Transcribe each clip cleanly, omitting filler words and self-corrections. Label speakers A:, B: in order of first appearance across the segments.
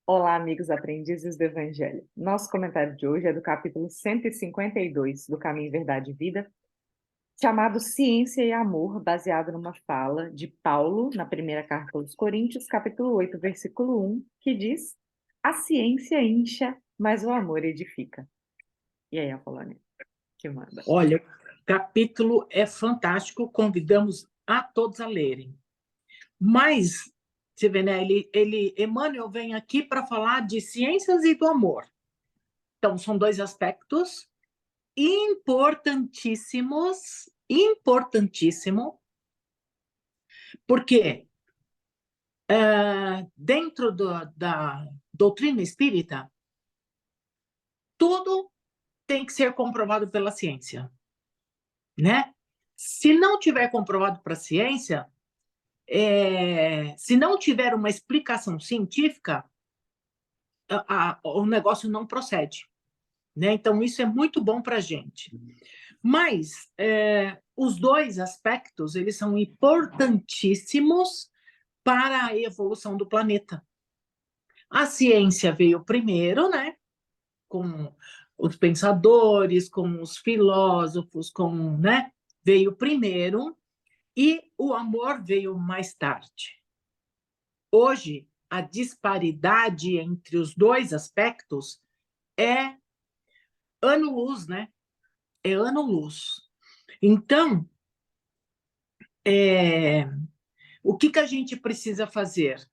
A: Olá, amigos aprendizes do Evangelho. Nosso comentário de hoje é do capítulo 152 do Caminho, Verdade e Vida, chamado Ciência e Amor, baseado numa fala de Paulo, na primeira carta aos Coríntios, capítulo 8, versículo 1, que diz: A ciência incha, mas o amor edifica. E aí, Apolônia, que manda?
B: Olha, o capítulo é fantástico, convidamos a todos a lerem. Mas, você vê, né, Emmanuel vem aqui para falar de ciências e do amor. Então, são dois aspectos importantíssimos, importantíssimo, porque dentro da doutrina espírita, tudo tem que ser comprovado pela ciência, né? Se não tiver comprovado pela ciência, se não tiver uma explicação científica, o negócio não procede, né? Então, isso é muito bom para a gente. Mas os dois aspectos, eles são importantíssimos para a evolução do planeta. A ciência veio primeiro, né? Com os pensadores, com os filósofos, né? Veio primeiro, e o amor veio mais tarde. Hoje, a disparidade entre os dois aspectos é ano-luz, né? É ano-luz. Então, o que a gente precisa fazer?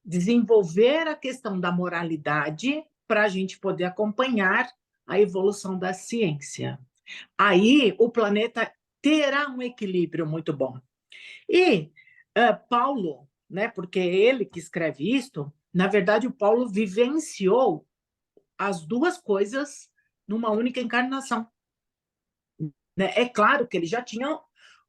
B: Desenvolver a questão da moralidade para a gente poder acompanhar a evolução da ciência. Aí, o planeta terá um equilíbrio muito bom. E Paulo, né, porque é ele que escreve isto, na verdade, o Paulo vivenciou as duas coisas numa única encarnação, né? É claro que ele já tinha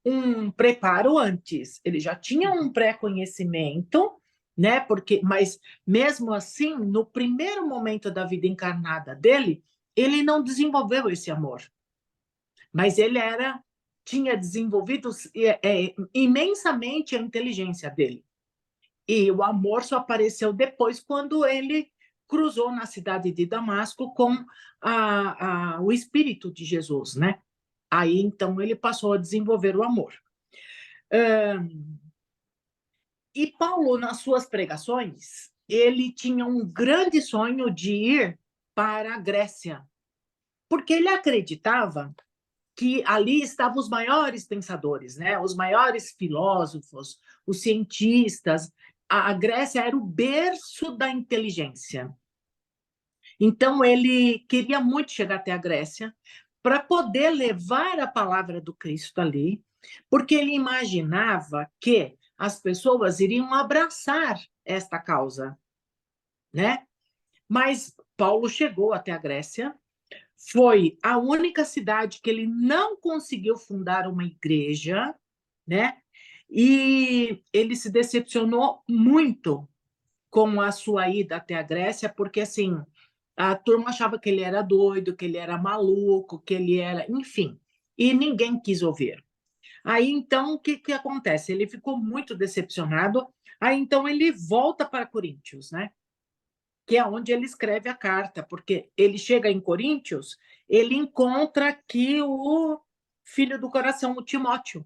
B: um preparo antes, ele já tinha um pré-conhecimento, né? Mas mesmo assim, no primeiro momento da vida encarnada dele, ele não desenvolveu esse amor, mas ele tinha desenvolvido imensamente a inteligência dele. E o amor só apareceu depois, quando ele cruzou na cidade de Damasco com o Espírito de Jesus, né? Aí, então, ele passou a desenvolver o amor. E Paulo, nas suas pregações, ele tinha um grande sonho de ir para a Grécia, porque ele acreditava que ali estavam os maiores pensadores, né? Os maiores filósofos, os cientistas. A Grécia era o berço da inteligência. Então, ele queria muito chegar até a Grécia para poder levar a palavra do Cristo ali, porque ele imaginava que as pessoas iriam abraçar esta causa, né? Mas Paulo chegou até a Grécia, foi a única cidade que ele não conseguiu fundar uma igreja, né? E ele se decepcionou muito com a sua ida até a Grécia, porque assim, a turma achava que ele era doido, que ele era maluco, que ele era, enfim, e ninguém quis ouvir. Aí então, o que acontece? Ele ficou muito decepcionado, aí então ele volta para Coríntios, né? Que é onde ele escreve a carta, porque ele chega em Coríntios, ele encontra aqui o filho do coração, o Timóteo.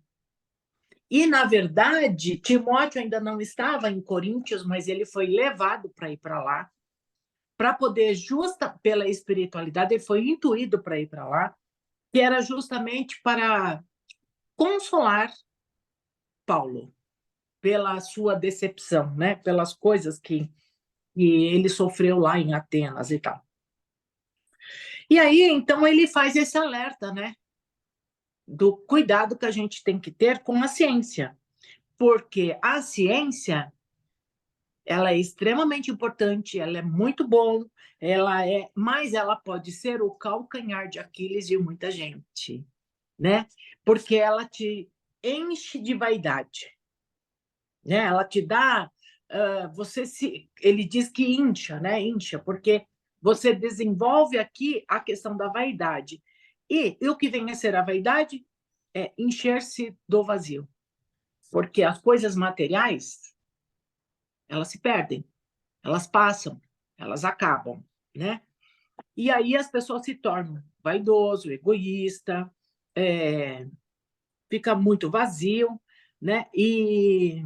B: E, na verdade, Timóteo ainda não estava em Coríntios, mas ele foi levado para ir para lá, para poder, justa pela espiritualidade, ele foi intuído para ir para lá, que era justamente para consolar Paulo pela sua decepção, né? Pelas coisas que ele sofreu lá em Atenas e tal. E aí, então, ele faz esse alerta, né? Do cuidado que a gente tem que ter com a ciência, porque a ciência, ela é extremamente importante, ela é muito bom, mas ela pode ser o calcanhar de Aquiles de muita gente, né? Porque ela te enche de vaidade, né? Ela te dá, ele diz que incha, né? Incha, porque você desenvolve aqui a questão da vaidade. E o que vem a ser a vaidade é encher-se do vazio, porque as coisas materiais, elas se perdem. elas passam, elas acabam, né? E aí as pessoas se tornam vaidoso, egoísta, fica muito vazio, né? E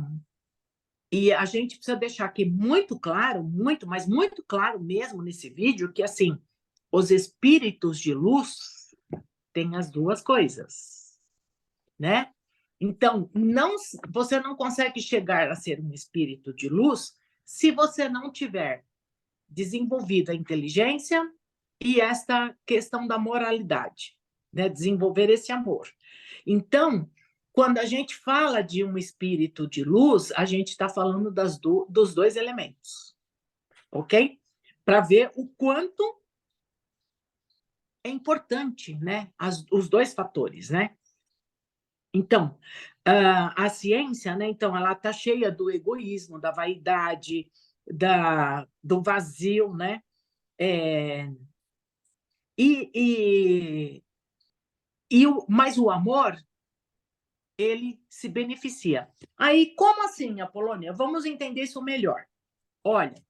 B: a gente precisa deixar aqui muito claro, muito, mas muito claro mesmo nesse vídeo, que assim, os espíritos de luz têm as duas coisas, né? Então, você não consegue chegar a ser um espírito de luz se você não tiver desenvolvido a inteligência e esta questão da moralidade, né? Desenvolver esse amor. Então, quando a gente fala de um espírito de luz, a gente está falando dos dois elementos, ok? Para ver o quanto é importante, né? Os dois fatores, né? Então, a ciência, né? Então, ela está cheia do egoísmo, da vaidade, do vazio, né? É, e, mas o amor, ele se beneficia. Aí, como assim, Apolônia? Vamos entender isso melhor. Olha,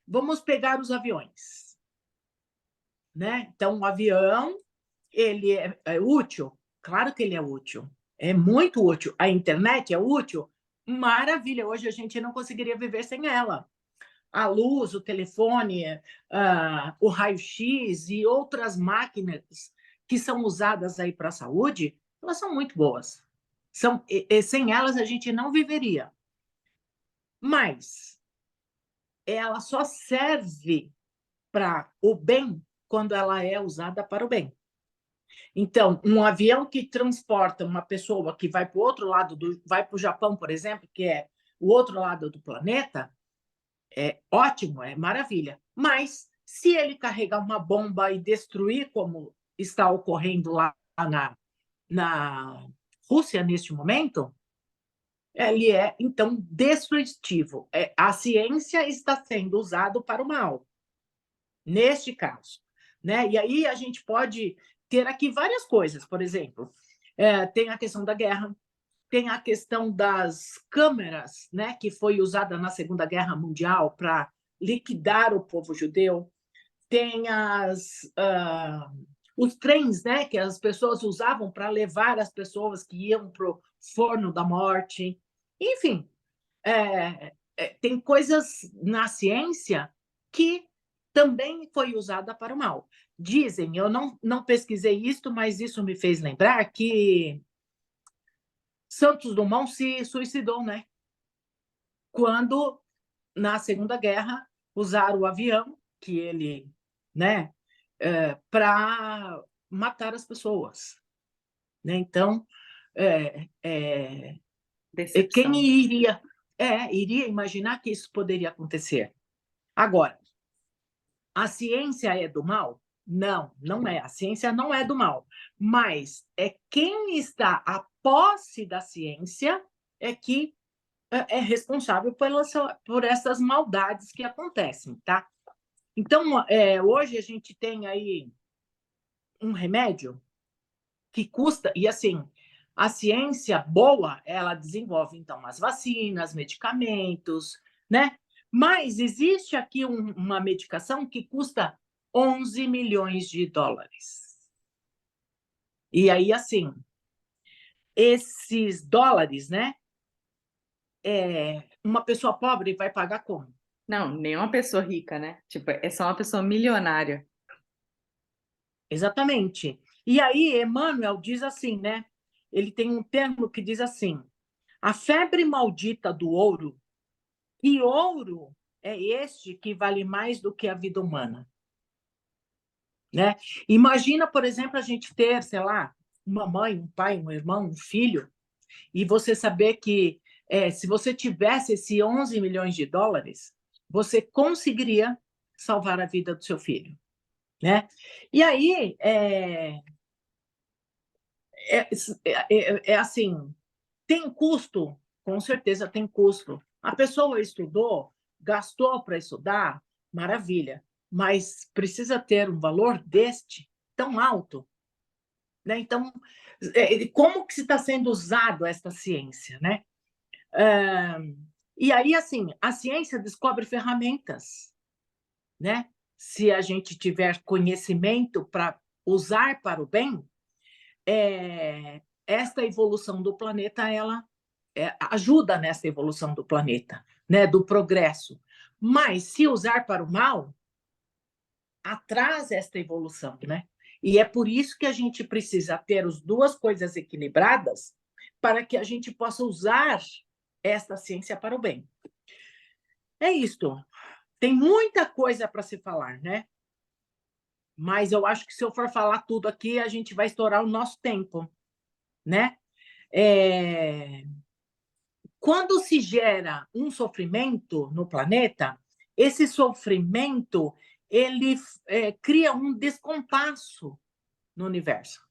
B: vamos pegar os aviões, né? Então, o avião, ele é útil? Claro que ele é útil. É muito útil. A internet é útil? Maravilha. Hoje a gente não conseguiria viver sem ela. A luz, o telefone, o raio-x e outras máquinas que são usadas aí para a saúde, elas são muito boas. Sem elas a gente não viveria. Mas ela só serve para o bem quando ela é usada para o bem. Então, um avião que transporta uma pessoa que vai para o outro lado, vai para o Japão, por exemplo, que é o outro lado do planeta, é ótimo, é maravilha. Mas se ele carregar uma bomba e destruir, como está ocorrendo lá na Rússia neste momento, ele é, então, destrutivo. A ciência está sendo usada para o mal, neste caso. Né? E aí a gente pode ter aqui várias coisas, por exemplo, tem a questão da guerra, tem a questão das câmeras, né, que foi usada na Segunda Guerra Mundial para liquidar o povo judeu, tem os trens, né, que as pessoas usavam para levar as pessoas que iam para o forno da morte. Enfim, tem coisas na ciência que também foi usada para o mal. Dizem, eu não pesquisei isso, mas isso me fez lembrar que Santos Dumont se suicidou, né? Quando, na Segunda Guerra, usaram o avião que ele, né, para matar as pessoas. Né? Então, quem
A: Decepção.
B: iria imaginar que isso poderia acontecer? Agora, a ciência é do mal? Não, não é. A ciência não é do mal. Mas é quem está à posse da ciência é que é responsável por essas maldades que acontecem, tá? Então, hoje a gente tem aí um remédio que custa, e assim, a ciência boa, ela desenvolve, então, as vacinas, medicamentos, né? Mas existe aqui uma medicação que custa 11 milhões de dólares. E aí, assim, esses dólares, né? Uma pessoa pobre vai pagar como?
A: Não, nenhuma pessoa rica, né? Tipo, é só uma pessoa milionária.
B: Exatamente. E aí, Emmanuel diz assim, né? Ele tem um termo que diz assim: a febre maldita do ouro, e ouro é este que vale mais do que a vida humana, né? Imagina, por exemplo, a gente ter, sei lá, uma mãe, um pai, um irmão, um filho, e você saber que se você tivesse esse 11 milhões de dólares, você conseguiria salvar a vida do seu filho, né? E aí, assim, tem custo? Com certeza tem custo. A pessoa estudou, gastou para estudar, maravilha, mas precisa ter um valor deste tão alto, né? Então, como que está sendo usado esta ciência, né? E aí, assim, a ciência descobre ferramentas, né? Se a gente tiver conhecimento para usar para o bem, esta evolução do planeta, ela ajuda nessa evolução do planeta, né? Do progresso. Mas se usar para o mal, atrasa esta evolução, né? E é por isso que a gente precisa ter as duas coisas equilibradas para que a gente possa usar esta ciência para o bem. É isto. Tem muita coisa para se falar, né? Mas eu acho que se eu for falar tudo aqui, a gente vai estourar o nosso tempo, né? É... Quando se gera um sofrimento no planeta, esse sofrimento ele cria um descompasso no universo,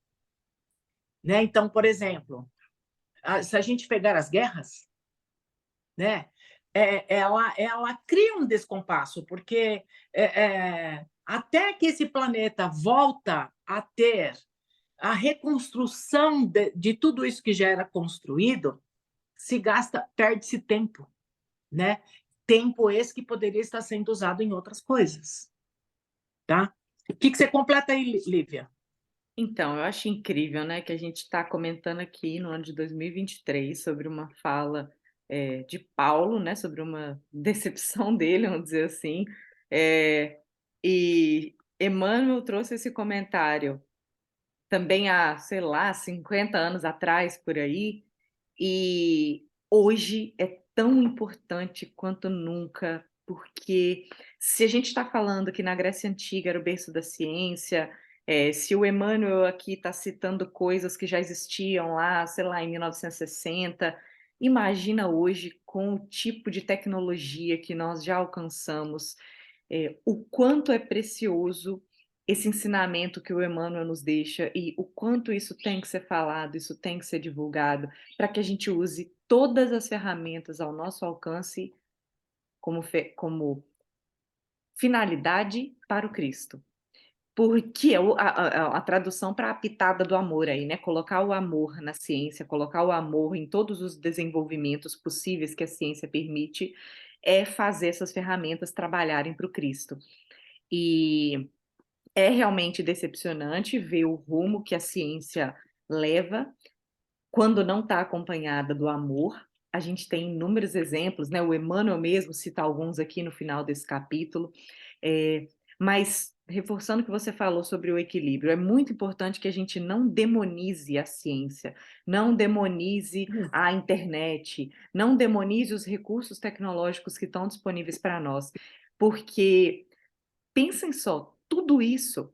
B: né? Então, por exemplo, se a gente pegar as guerras, né? Ela cria um descompasso, porque até que esse planeta volta a ter a reconstrução de tudo isso que já era construído, perde-se tempo, né? Tempo esse que poderia estar sendo usado em outras coisas, tá? O que você completa aí, Lívia?
A: Então, eu acho incrível, né, que a gente está comentando aqui no ano de 2023 sobre uma fala de Paulo, né, sobre uma decepção dele, vamos dizer assim, e Emmanuel trouxe esse comentário também há, sei lá, 50 anos atrás, por aí, e hoje é tão importante quanto nunca, porque se a gente está falando que na Grécia Antiga era o berço da ciência, se o Emmanuel aqui está citando coisas que já existiam lá, sei lá, em 1960, imagina hoje com o tipo de tecnologia que nós já alcançamos, o quanto é precioso esse ensinamento que o Emmanuel nos deixa e o quanto isso tem que ser falado, isso tem que ser divulgado, para que a gente use todas as ferramentas ao nosso alcance como finalidade para o Cristo. Porque a tradução para a pitada do amor aí, né? Colocar o amor na ciência, colocar o amor em todos os desenvolvimentos possíveis que a ciência permite, é fazer essas ferramentas trabalharem para o Cristo. E é realmente decepcionante ver o rumo que a ciência leva quando não está acompanhada do amor. A gente tem inúmeros exemplos, né? O Emmanuel mesmo cita alguns aqui no final desse capítulo. Mas, reforçando o que você falou sobre o equilíbrio, é muito importante que a gente não demonize a ciência, não demonize a internet, não demonize os recursos tecnológicos que estão disponíveis para nós, porque pensem só, tudo isso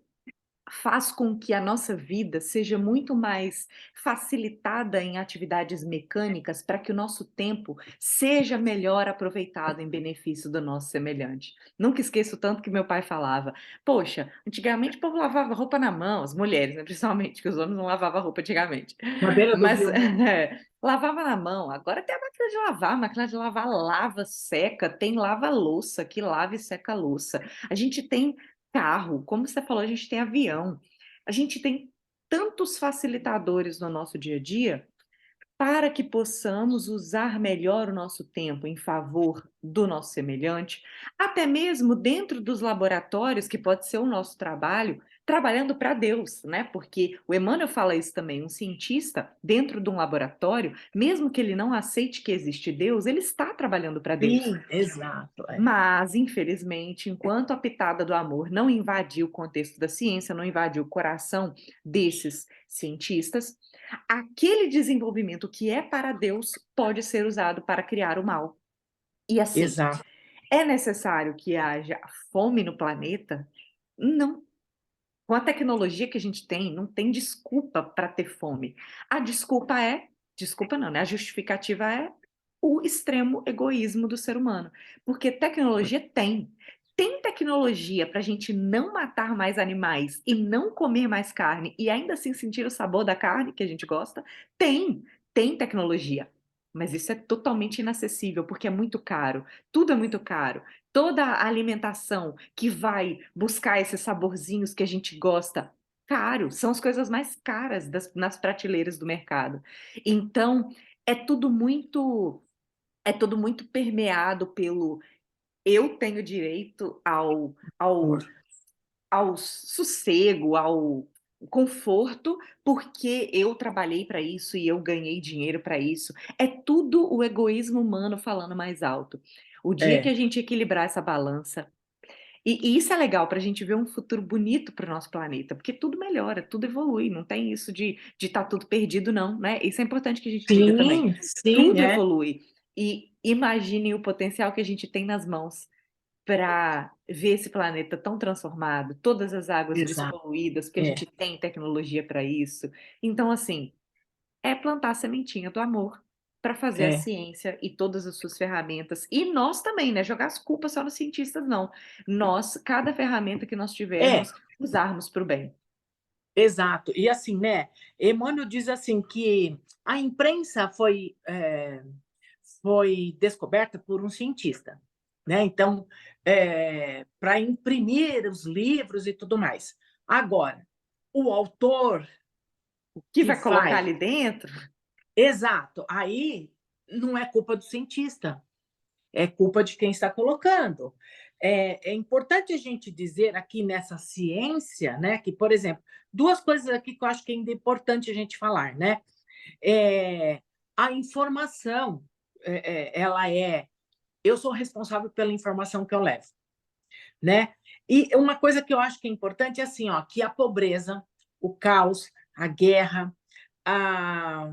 A: faz com que a nossa vida seja muito mais facilitada em atividades mecânicas para que o nosso tempo seja melhor aproveitado em benefício do nosso semelhante. Nunca esqueço tanto que meu pai falava: poxa, antigamente o povo lavava roupa na mão, as mulheres, né, principalmente, que os homens não lavavam roupa antigamente.
B: Na beira do
A: Mas
B: rio, né?
A: lavava na mão. Agora tem a máquina de lavar lava, seca, tem lava-louça que lava e seca a louça. A gente tem carro, como você falou, a gente tem avião, a gente tem tantos facilitadores no nosso dia a dia para que possamos usar melhor o nosso tempo em favor do nosso semelhante, até mesmo dentro dos laboratórios, que pode ser o nosso trabalho, trabalhando para Deus, né? Porque o Emmanuel fala isso também, um cientista dentro de um laboratório, mesmo que ele não aceite que existe Deus, ele está trabalhando para Deus.
B: Sim, exato.
A: Mas, infelizmente, enquanto a pitada do amor não invadiu o contexto da ciência, não invadiu o coração desses cientistas, aquele desenvolvimento que é para Deus pode ser usado para criar o mal. E assim,
B: Exato.
A: é necessário que haja fome no planeta? Não. Com a tecnologia que a gente tem, não tem desculpa para ter fome. A desculpa não, né? A justificativa é o extremo egoísmo do ser humano. Porque tecnologia tem tecnologia para a gente não matar mais animais e não comer mais carne e ainda assim sentir o sabor da carne que a gente gosta? Tem tecnologia. Mas isso é totalmente inacessível, porque é muito caro. Tudo é muito caro. Toda a alimentação que vai buscar esses saborzinhos que a gente gosta, caro, são as coisas mais caras nas prateleiras do mercado. Então, é tudo muito é tudo muito permeado pelo eu tenho direito ao sossego, ao conforto, porque eu trabalhei para isso e eu ganhei dinheiro para isso. É tudo o egoísmo humano falando mais alto. O dia que
B: É,
A: a gente equilibrar essa balança, e isso é legal para a gente ver um futuro bonito para o nosso planeta, porque tudo melhora, tudo evolui, não tem isso de estar tudo perdido, não, né? Isso é importante que a gente diga também.
B: sim, sim,
A: Tudo
B: é,
A: evolui. E imagine o potencial que a gente tem nas mãos para ver esse planeta tão transformado, todas as águas
B: exato,
A: despoluídas, porque a
B: é,
A: gente tem tecnologia para isso. Então, assim, é plantar a sementinha do amor para fazer a
B: é,
A: ciência e todas as suas ferramentas. E nós também, né? Jogar as culpas só nos cientistas, não. Nós, cada ferramenta que nós
B: é,
A: tivermos, usarmos para o bem.
B: exato. E assim, né, Emmanuel diz assim que a imprensa foi descoberta por um cientista, né? Então, para imprimir os livros e tudo mais. Agora, o autor
A: O que
B: que
A: vai colocar
B: faz,
A: ali dentro?
B: exato, aí não é culpa do cientista, é culpa de quem está colocando. É importante a gente dizer aqui nessa ciência, né, que, por exemplo, duas coisas aqui que eu acho que é ainda importante a gente falar, né? É, a informação, ela é. Eu sou responsável pela informação que eu levo, né? E uma coisa que eu acho que é importante é assim, ó, que a pobreza, o caos, a guerra, a,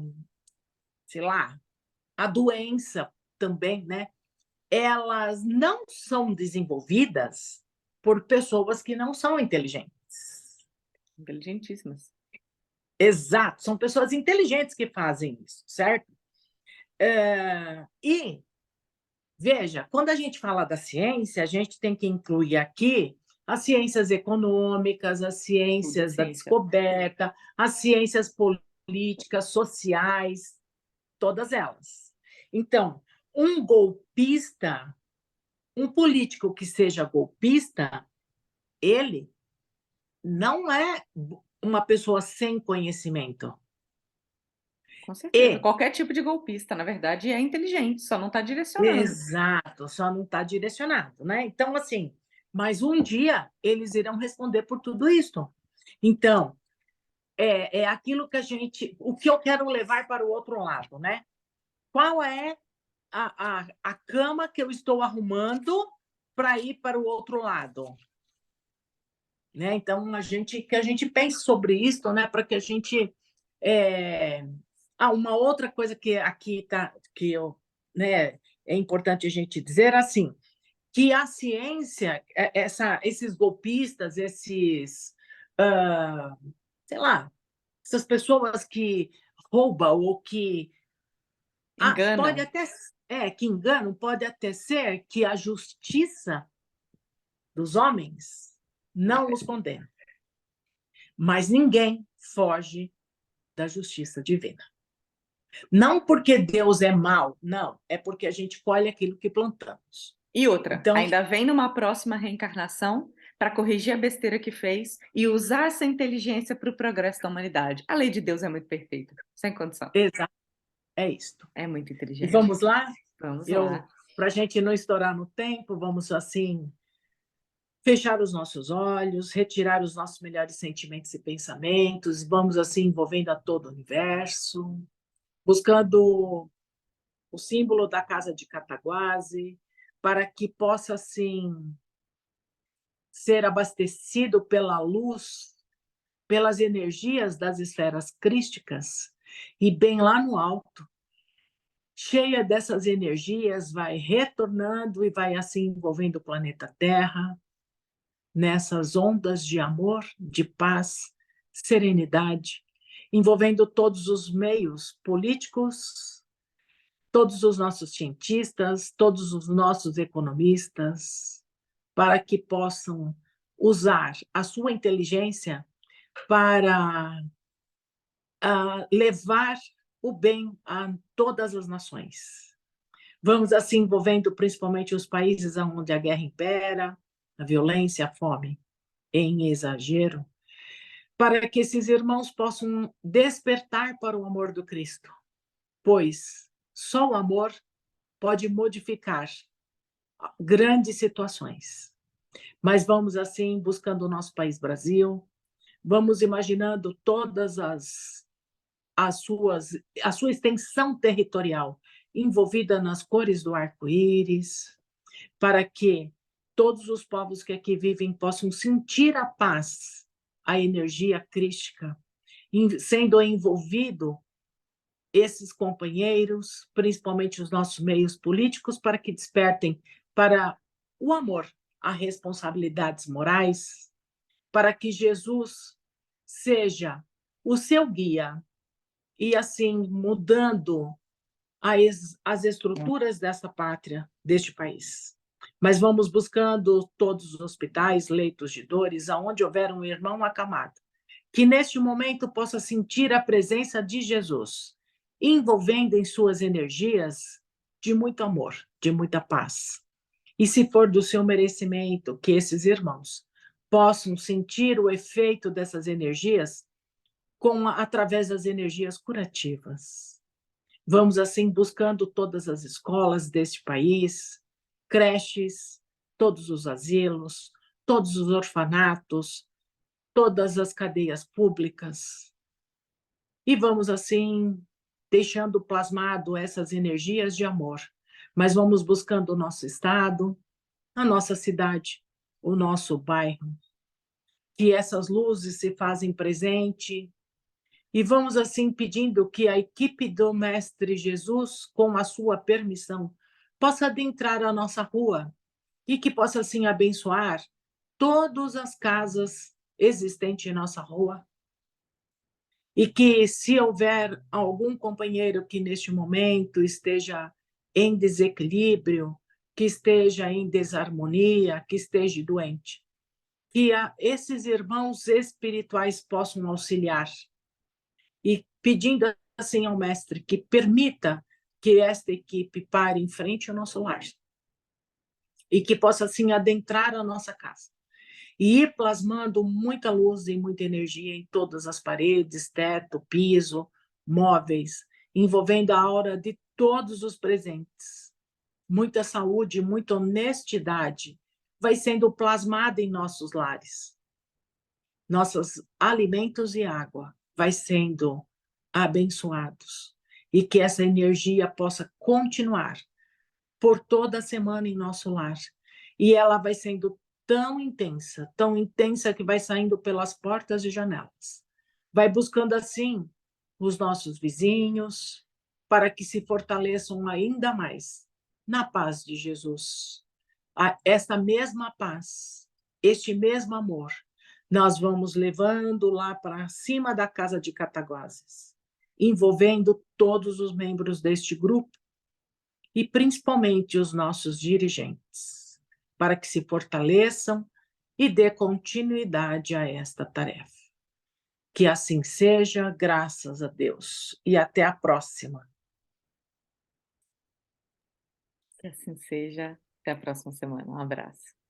B: sei lá, a doença também, né? Elas não são desenvolvidas por pessoas que não são inteligentes.
A: Inteligentíssimas.
B: Exato, são pessoas inteligentes que fazem isso, certo? E veja, quando a gente fala da ciência, a gente tem que incluir aqui as ciências econômicas, as
A: Tudo é
B: ciências da
A: ciência.
B: descoberta, as ciências políticas, sociais, todas elas. Então, um golpista, um político que seja golpista, ele não é uma pessoa sem conhecimento.
A: Com certeza.
B: E,
A: Qualquer tipo de golpista, na verdade, é inteligente, só não está direcionando.
B: exato, só não está direcionado, né? Então, assim, mas um dia eles irão responder por tudo isso. Então, é aquilo que a gente, o que eu quero levar para o outro lado, né? Qual é a cama que eu estou arrumando para ir para o outro lado? Né? Então, que a gente pense sobre isso, né? Para que a gente. É... uma outra coisa que aqui tá, que eu, né, é importante a gente dizer assim, que a ciência, esses golpistas, sei lá, essas pessoas que roubam ou que pode
A: Enganam.
B: até que enganam, pode até ser que a justiça dos homens não os condena, mas ninguém foge da justiça divina. Não porque Deus é mau, não, é porque a gente colhe aquilo que plantamos.
A: E outra,
B: Então,
A: ainda vem numa próxima reencarnação para corrigir a besteira que fez e usar essa inteligência para o progresso da humanidade. A lei de Deus é muito perfeita, sem condição.
B: exato, é isto.
A: É muito
B: E
A: inteligente.
B: vamos lá?
A: Vamos
B: Eu,
A: lá.
B: para a gente não estourar no tempo, vamos assim fechar os nossos olhos, retirar os nossos melhores sentimentos e pensamentos, vamos assim envolvendo a todo o universo, buscando o símbolo da casa de Cataguase, para que possa assim ser abastecido pela luz, pelas energias das esferas crísticas e bem lá no alto, cheia dessas energias, vai retornando e vai assim envolvendo o planeta Terra nessas ondas de amor, de paz, serenidade, envolvendo todos os meios políticos, todos os nossos cientistas, todos os nossos economistas, para que possam usar a sua inteligência para levar o bem a todas as nações. Vamos assim envolvendo principalmente os países onde a guerra impera, a violência, a fome em exagero, para que esses irmãos possam despertar para o amor do Cristo, pois só o amor pode modificar grandes situações. Mas vamos assim buscando o nosso país Brasil, vamos imaginando todas a sua extensão territorial envolvida nas cores do arco-íris, para que todos os povos que aqui vivem possam sentir a paz, a energia crística, sendo envolvido esses companheiros, principalmente os nossos meios políticos, para que despertem para o amor, as responsabilidades morais, para que Jesus seja o seu guia e assim mudando as estruturas dessa pátria, deste país. Mas vamos buscando todos os hospitais, leitos de dores, aonde houver um irmão acamado, que neste momento possa sentir a presença de Jesus, envolvendo em suas energias de muito amor, de muita paz. E se for do seu merecimento, que esses irmãos possam sentir o efeito dessas energias através das energias curativas. Vamos assim buscando todas as escolas deste país, creches, todos os asilos, todos os orfanatos, todas as cadeias públicas. E vamos assim deixando plasmado essas energias de amor. Mas vamos buscando o nosso estado, a nossa cidade, o nosso bairro, que essas luzes se fazem presente. E vamos assim pedindo que a equipe do Mestre Jesus, com a sua permissão, possa adentrar a nossa rua e que possa assim abençoar todas as casas existentes em nossa rua. E que se houver algum companheiro que neste momento esteja em desequilíbrio, que esteja em desarmonia, que esteja doente, que esses irmãos espirituais possam auxiliar e pedindo assim ao mestre que permita que esta equipe pare em frente ao nosso lar e que possa assim adentrar a nossa casa e ir plasmando muita luz e muita energia em todas as paredes, teto, piso, móveis, envolvendo a aura de todos os presentes. Muita saúde, muita honestidade vai sendo plasmada em nossos lares. Nossos alimentos e água vai sendo abençoados e que essa energia possa continuar por toda a semana em nosso lar. E ela vai sendo tão intensa que vai saindo pelas portas e janelas. Vai buscando assim os nossos vizinhos para que se fortaleçam ainda mais na paz de Jesus. Esta mesma paz, este mesmo amor, nós vamos levando lá para cima da casa de Cataguases, envolvendo todos os membros deste grupo e principalmente os nossos dirigentes, para que se fortaleçam e dê continuidade a esta tarefa. Que assim seja, graças a Deus. E até a próxima.
A: Que assim seja. Até a próxima semana. Um abraço.